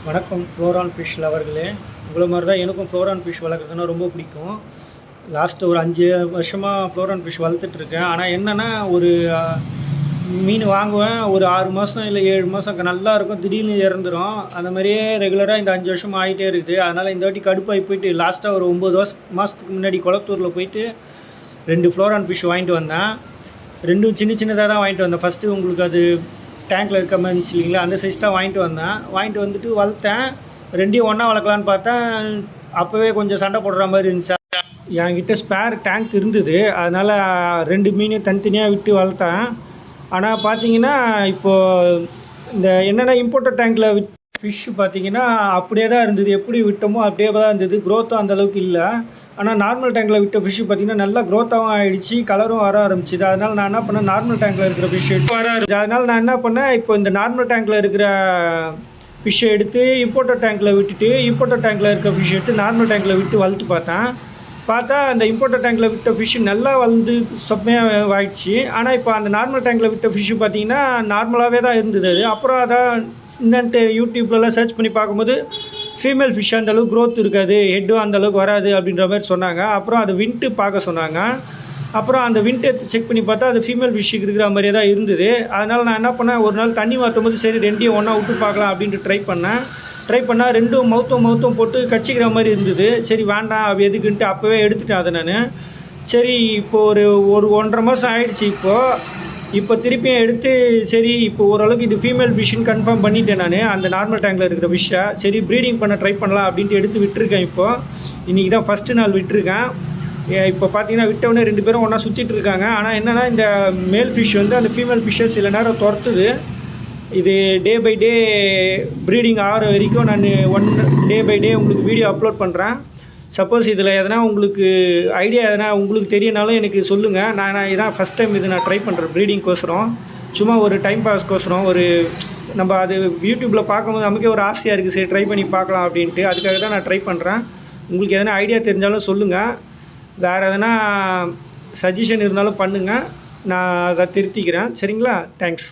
வணக்கம் ஃப்ளோரான் ஃபிஷ் லவர்களே. உங்களை மாதிரி தான் எனக்கும் ஃப்ளோரான் ஃபிஷ் வளர்க்குறதுனா ரொம்ப பிடிக்கும். லாஸ்ட்டு ஒரு 5 வருஷமாக ஃப்ளோரான் ஃபிஷ் வளர்த்துட்ருக்கேன். ஆனால் என்னென்னா ஒரு மீன் வாங்குவேன், ஒரு 6 மாதம் இல்லை 7 மாதம் நல்லா இருக்கும், திடீர்னு இறந்துடும். அந்த மாதிரியே ரெகுலராக இந்த 5 வருஷமாக ஆகிட்டே இருக்குது. அதனால் இந்த வாட்டி கடுப்பாகி போயிட்டு லாஸ்ட்டாக ஒரு 9 மாதத்துக்கு முன்னாடி குளத்தூரில் போயிட்டு 2 ஃப்ளோரான் ஃபிஷ் வாங்கிட்டு வந்தேன். 2ம் சின்னதாக தான் வாங்கிட்டு வந்தேன். ஃபஸ்ட்டு உங்களுக்கு அது டேங்க்கில் இருக்க மாதிரி இருந்துச்சு இல்லைங்களா, அந்த சைஸ் தான் வாங்கிட்டு வந்துட்டு வளர்த்தேன். 2யும் ஒன்றா வளர்க்கலான்னு பார்த்தேன். அப்போவே கொஞ்சம் சண்டை போடுற மாதிரி இருந்துச்சு. என்கிட்ட ஸ்பேர் டேங்க் இருந்தது, அதனால் 2 மீனையும் தனித்தனியாக விட்டு வளர்த்தேன். ஆனால் பார்த்தீங்கன்னா இப்போது இந்த என்னென்னா இம்போர்ட்டட் டேங்க்கில் ஃபிஷ்ஷு பார்த்தீங்கன்னா அப்படியே தான் இருந்தது. எப்படி விட்டோமோ அப்படியே தான் இருந்தது. க்ரோத்தும் அந்தளவுக்கு இல்லை. ஆனால் நார்மல் டேங்கில் விட்ட ஃபிஷ்ஷு பார்த்திங்கன்னா நல்லா க்ரோத்தாகவும் ஆகிடுச்சு, கலரும் வர ஆரம்பிச்சிது. அதனால் நான் என்ன பண்ணேன், நார்மல் டேங்கில் இருக்கிற ஃபிஷ் எடுத்து வர ஆரம்பிச்சு. அதனால் நான் என்ன பண்ணேன், இப்போ இந்த நார்மல் டேங்கில் இருக்கிற ஃபிஷ்ஷை எடுத்து இம்போர்ட்டட் டேங்கில் விட்டுட்டு, இம்போர்ட்டட் டேங்கில் இருக்கிற ஃபிஷ் எடுத்து நார்மல் டேங்கில் விட்டு வளர்த்து பார்த்தா அந்த இம்போர்ட்டட் டேங்கில் விட்ட ஃபிஷ்ஷு நல்லா வளர்ந்து செம்மையாக ஆகிடுச்சு. ஆனால் இப்போ அந்த நார்மல் டேங்கில் விட்ட ஃபிஷ்ஷு பார்த்திங்கன்னா நார்மலாகவே தான் இருந்தது. அது அப்புறம் அதான் என்னன்ட்டு யூடியூப்லலாம் சர்ச் பண்ணி பார்க்கும்போது ஃபீமேல் ஃபிஷ் அந்தளவுக்கு க்ரோத் இருக்காது, ஹெட்டும் அந்தளவுக்கு வராது அப்படின்ற மாதிரி சொன்னாங்க. அப்புறம் அது விண்ட்டு பார்க்க சொன்னாங்க. அப்புறம் அந்த விண்ட்டு எடுத்து செக் பண்ணி பார்த்தா அது ஃபீமேல் ஃபிஷ்ஷுக்கு இருக்கிற மாதிரியே தான் இருந்தது. அதனால் நான் என்ன பண்ணேன், ஒரு நாள் தண்ணி மாற்றும் போது சரி 2யும் ஒன்றா விட்டு பார்க்கலாம் அப்படின்ட்டு ட்ரை பண்ணால் 2ம் மௌத்தம் போட்டு கடிச்சிக்கிற மாதிரி இருந்தது. சரி வேண்டாம் அப்படி எதுக்குன்ட்டு அப்போவே எடுத்துட்டேன் அதை நான். சரி இப்போது ஒரு 1.5 மாதம் ஆகிடுச்சு. இப்போ திருப்பியும் எடுத்து சரி இப்போ ஓரளவுக்கு இது ஃபீமேல் ஃபிஷ்ஷுன்னு கன்ஃபார்ம் பண்ணிட்டேன் நான், அந்த நார்மல் டேங்கில் இருக்கிற ஃபிஷ்ஷை. சரி ப்ரீடிங் பண்ண ட்ரை பண்ணலாம் அப்படின்ட்டு எடுத்து விட்டுருக்கேன். இன்றைக்கி தான் ஃபஸ்ட்டு நாள் விட்டுருக்கேன். இப்போ பார்த்தீங்கன்னா விட்டவொடனே 2 பேரும் ஒன்றா சுற்றிட்டு இருக்காங்க. ஆனால் என்னென்னா இந்த மேல் ஃபிஷ் வந்து அந்த ஃபீமேல் ஃபிஷ்ஷை சில நேரம் துரத்துது. இது டே பை டே ப்ரீடிங் ஆகிற வரைக்கும் நான் டே பை டே உங்களுக்கு வீடியோ அப்லோட் பண்ணுறேன். சப்போஸ் இதில் எதனா உங்களுக்கு ஐடியா எதனா உங்களுக்கு தெரியனாலும் எனக்கு சொல்லுங்கள். நான் இதான் ஃபஸ்ட் டைம் இது நான் ட்ரை பண்ணுறேன் ப்ரீடிங்க்கோசரம். சும்மா ஒரு டைம் பாஸ்க்கோசரம், ஒரு நம்ம அது யூடியூப்பில் பார்க்கும்போது நமக்கே ஒரு ஆசையாக இருக்குது, சரி ட்ரை பண்ணி பார்க்கலாம் அப்படின்ட்டு. அதுக்காக தான் நான் ட்ரை பண்ணுறேன். உங்களுக்கு எதனா ஐடியா தெரிஞ்சாலும் சொல்லுங்கள். வேறு எதனா சஜஷன் இருந்தாலும் பண்ணுங்கள், நான் அதை திருத்திக்கிறேன். சரிங்களா? தேங்க்ஸ்.